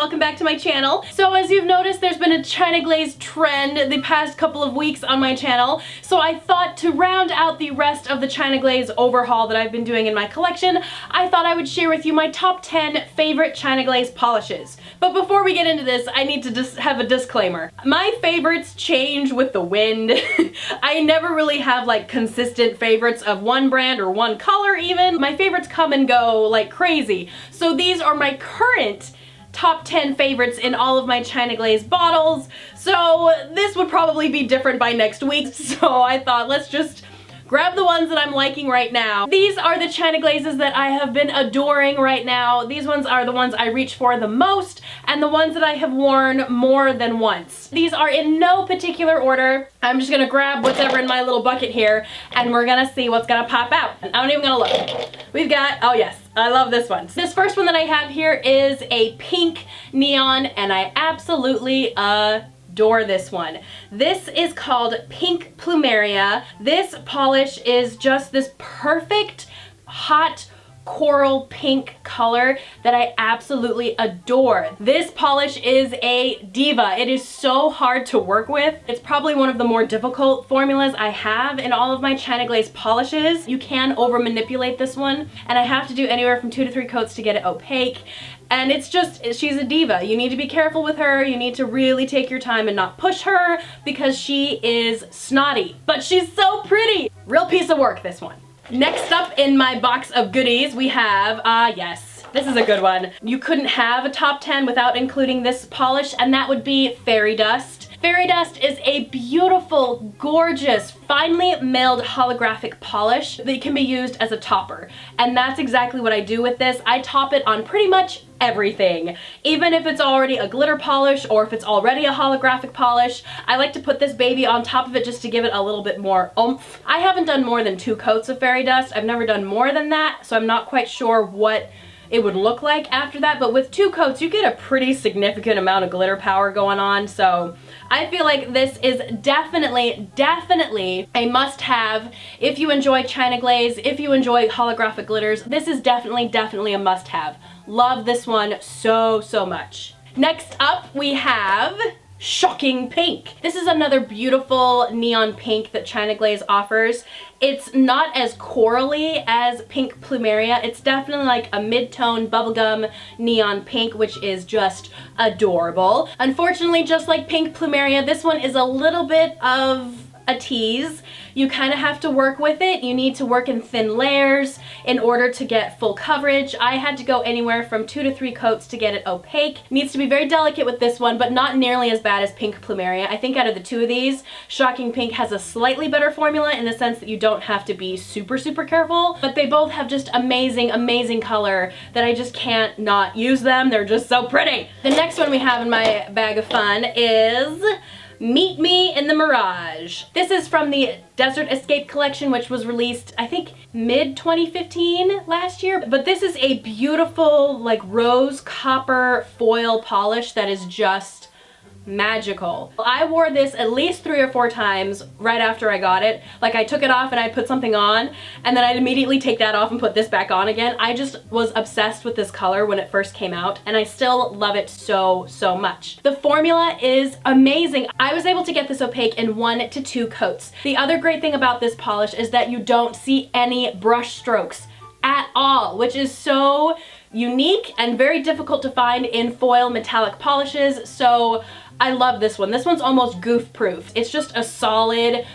welcome back to my channel. So as you've noticed, there's been a China Glaze trend the past couple of weeks on my channel. So I thought to round out the rest of the China Glaze overhaul that I've been doing in my collection, I thought I would share with you my top 10 favorite China Glaze polishes. But before we get into this, I need to just have a disclaimer. My favorites change with the wind. I never really have like consistent favorites of one brand or one color even. My favorites come and go like crazy. So these are my current top 10 favorites in all of my China Glaze bottles. So this would probably be different by next week. So I thought let's just grab the ones that I'm liking right now. These are the China Glazes that I have been adoring right now. These ones are the ones I reach for the most and the ones that I have worn more than once. These are in no particular order. I'm just gonna grab whatever in my little bucket here and we're gonna see what's gonna pop out. I'm not even gonna look. We've got, oh yes, I love this one. This first one that I have here is a pink neon and I absolutely adore this one. This is called Pink Plumeria. This polish is just this perfect hot coral pink color that I absolutely adore. This polish is a diva. It is so hard to work with. It's probably one of the more difficult formulas I have in all of my China Glaze polishes. You can over manipulate this one and I have to do anywhere from 2 to 3 coats to get it opaque. And it's just, she's a diva. You need to be careful with her. You need to really take your time and not push her because she is snotty. But she's so pretty. Real piece of work, this one. Next up in my box of goodies, we have, yes, this is a good one. You couldn't have a top 10 without including this polish, and that would be Fairy Dust. Fairy Dust is a beautiful, gorgeous, finely milled holographic polish that can be used as a topper. And that's exactly what I do with this. I top it on pretty much everything. Even if it's already a glitter polish or if it's already a holographic polish, I like to put this baby on top of it just to give it a little bit more oomph. I haven't done more than 2 coats of Fairy Dust. I've never done more than that, so I'm not quite sure what it would look like after that, but with 2 coats you get a pretty significant amount of glitter power going on, so I feel like this is definitely a must-have if you enjoy China Glaze, if you enjoy holographic glitters. This is definitely a must-have. Love this one so much. Next up we have Shocking Pink. This is another beautiful neon pink that China Glaze offers. It's not as corally as Pink Plumeria. It's definitely like a mid-tone bubblegum neon pink, which is just adorable. Unfortunately, just like Pink Plumeria, this one is a little bit of a tease. You kind of have to work with it. You need to work in thin layers in order to get full coverage. I had to go anywhere from 2 to 3 coats to get it opaque. Needs to be very delicate with this one, but not nearly as bad as Pink Plumeria. I think out of the 2 of these, Shocking Pink has a slightly better formula in the sense that you don't have to be super careful, but they both have just amazing color that I just can't not use them. They're just so pretty. The next one we have in my bag of fun is Me In the Mirage. This is from the Desert Escape collection, which was released, I think, mid-2015 last year. But this is a beautiful, like, rose copper foil polish that is just magical. I wore this at least 3 or 4 times right after I got it. Like, I took it off and I put something on and then I'd immediately take that off and put this back on again. I just was obsessed with this color when it first came out and I still love it so much. The formula is amazing. I was able to get this opaque in 1 to 2 coats. The other great thing about this polish is that you don't see any brush strokes at all, which is so unique and very difficult to find in foil metallic polishes, so I love this one. This one's almost goof proof. It's just a solid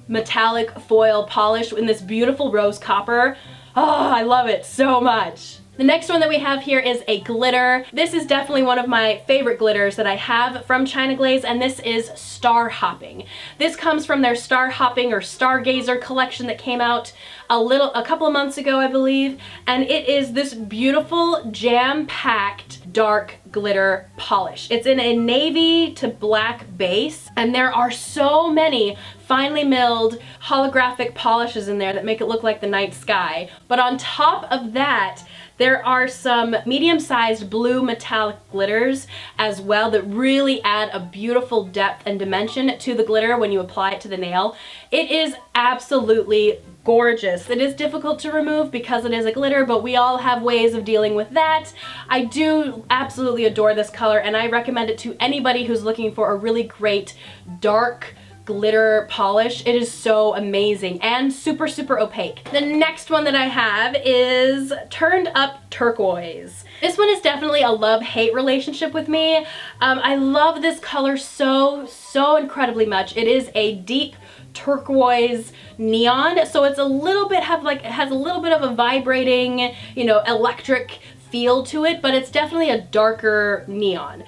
metallic foil polish in this beautiful rose copper. Oh, I love it so much. The next one that we have here is a glitter. This is definitely one of my favorite glitters that I have from China Glaze, and this is Star Hopping. This comes from their Star Hopping or Stargazer collection that came out a couple of months ago, I believe, and it is this beautiful jam-packed dark glitter polish. It's in a navy to black base, and there are so many finely milled holographic polishes in there that make it look like the night sky. But on top of that, there are some medium-sized blue metallic glitters as well that really add a beautiful depth and dimension to the glitter when you apply it to the nail. It is absolutely gorgeous. It is difficult to remove because it is a glitter, but we all have ways of dealing with that. I do absolutely adore this color, and I recommend it to anybody who's looking for a really great dark glitter polish. It is so amazing and super, super opaque. The next one that I have is Turned Up Turquoise. This one is definitely a love-hate relationship with me. I love this color so incredibly much. It is a deep turquoise neon, so it's a little bit it has a little bit of a vibrating, you know, electric feel to it, but it's definitely a darker neon.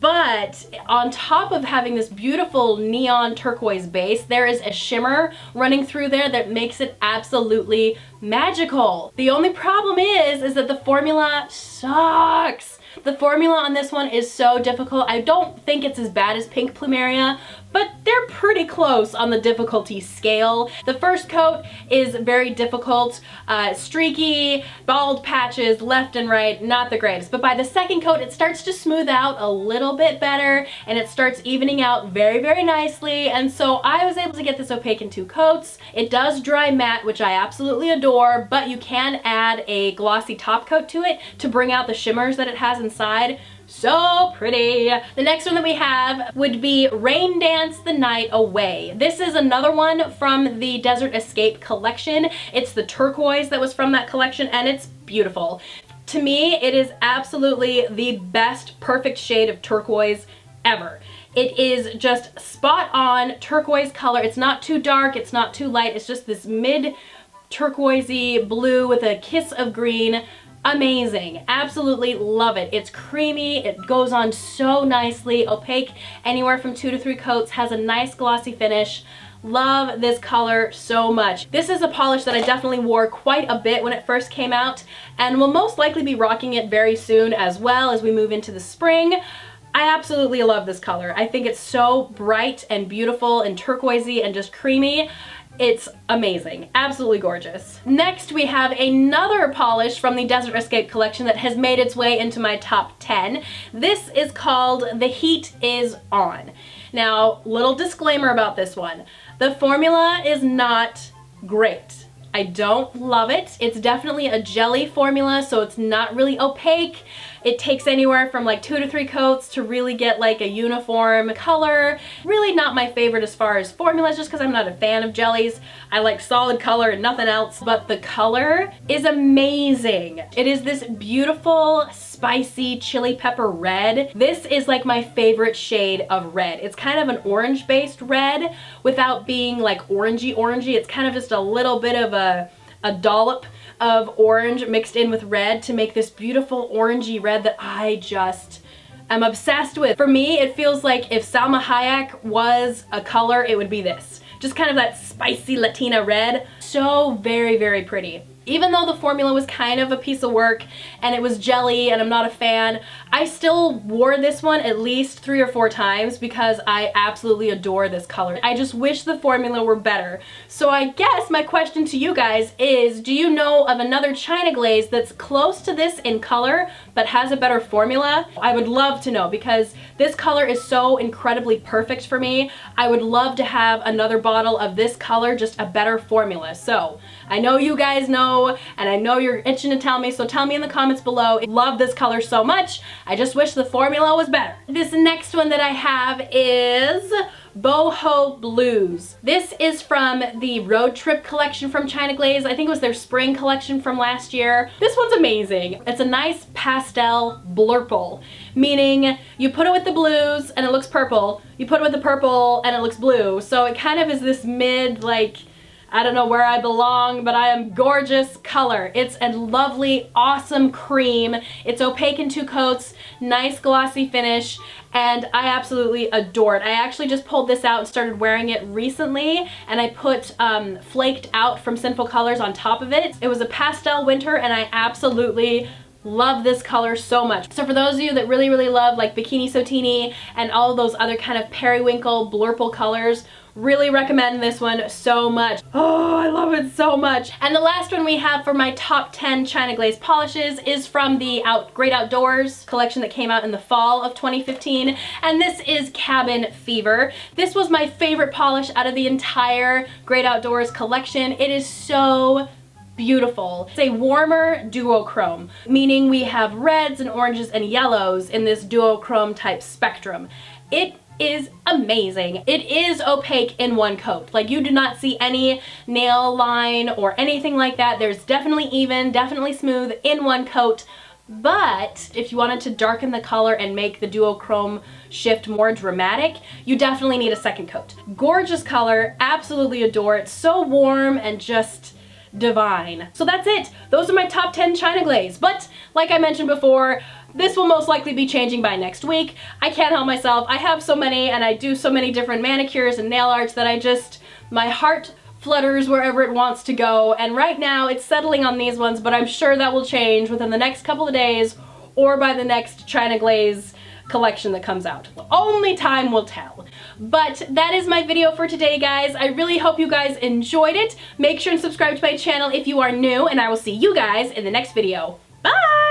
But on top of having this beautiful neon turquoise base, there is a shimmer running through there that makes it absolutely magical. The only problem is that the formula sucks. The formula on this one is so difficult. I don't think it's as bad as Pink Plumeria, but they're pretty close on the difficulty scale. The first coat is very difficult, streaky, bald patches left and right, not the greatest. But by the second coat, it starts to smooth out a little bit better, and it starts evening out very, very nicely. And so I was able to get this opaque in 2 coats. It does dry matte, which I absolutely adore, but you can add a glossy top coat to it to bring out the shimmers that it has inside. So pretty. The next one that we have would be Rain Dance the Night Away. This is another one from the Desert Escape collection. It's the turquoise that was from that collection, and it's beautiful. To me, it is absolutely the best perfect shade of turquoise ever. It is just spot on turquoise color. It's not too dark, it's not too light, it's just this mid turquoisey blue with a kiss of green. Amazing. Absolutely love it. It's creamy. It goes on so nicely. Opaque anywhere from 2 to 3 coats. Has a nice glossy finish. Love this color so much. This is a polish that I definitely wore quite a bit when it first came out, and will most likely be rocking it very soon as well as we move into the spring. I absolutely love this color. I think it's so bright and beautiful and turquoisey and just creamy. It's amazing. Absolutely gorgeous. Next, we have another polish from the Desert Escape collection that has made its way into my top 10. This is called The Heat Is On. Now, little disclaimer about this one. The formula is not great. I don't love it. It's definitely a jelly formula, so it's not really opaque. It takes anywhere from like 2 to 3 coats to really get like a uniform color. Really not my favorite as far as formulas, just because I'm not a fan of jellies. I like solid color and nothing else, but the color is amazing. It is this beautiful, spicy chili pepper red. This is like my favorite shade of red. It's kind of an orange-based red without being like orangey. It's kind of just a little bit of a dollop of orange mixed in with red to make this beautiful orangey red that I just am obsessed with. For me, it feels like if Salma Hayek was a color, it would be this. Just kind of that spicy Latina red. So very, very pretty. Even though the formula was kind of a piece of work and it was jelly and I'm not a fan, I still wore this one at least 3 or 4 times because I absolutely adore this color. I just wish the formula were better. So I guess my question to you guys is, do you know of another China Glaze that's close to this in color but has a better formula? I would love to know because this color is so incredibly perfect for me. I would love to have another bottle of this color, just a better formula. So I know you guys know, and I know you're itching to tell me, so tell me in the comments below. Love this color so much. I just wish the formula was better. This next one that I have is Boho Blues. This is from the Road Trip collection from China Glaze. I think it was their spring collection from last year. This one's amazing. It's a nice pastel blurple, meaning you put it with the blues and it looks purple. You put it with the purple and it looks blue. So it kind of is this mid, like, I don't know where I belong, but I am gorgeous color. It's a lovely, awesome cream. It's opaque in 2 coats, nice glossy finish, and I absolutely adore it. I actually just pulled this out and started wearing it recently, and I put Flaked Out from Sinful Colors on top of it. It was a pastel winter, and I absolutely Love this color so much. So for those of you that really, really love like Bikini Sotini and all of those other kind of periwinkle, blurple colors, really recommend this one so much. Oh, I love it so much. And the last one we have for my top 10 China Glaze polishes is from the Great Outdoors collection that came out in the fall of 2015. And this is Cabin Fever. This was my favorite polish out of the entire Great Outdoors collection. It is so beautiful. It's a warmer duochrome, meaning we have reds and oranges and yellows in this duochrome type spectrum. It is amazing. It is opaque in one coat. Like, you do not see any nail line or anything like that. There's definitely even, definitely smooth in one coat. But if you wanted to darken the color and make the duochrome shift more dramatic, you definitely need a second coat. Gorgeous color, absolutely adore it. So warm and just divine. So that's it. Those are my top 10 China Glaze. But like I mentioned before, this will most likely be changing by next week. I can't help myself. I have so many and I do so many different manicures and nail arts that my heart flutters wherever it wants to go. And right now it's settling on these ones, but I'm sure that will change within the next couple of days or by the next China Glaze collection that comes out. Only time will tell. But that is my video for today, guys. I really hope you guys enjoyed it. Make sure and subscribe to my channel if you are new, and I will see you guys in the next video. Bye!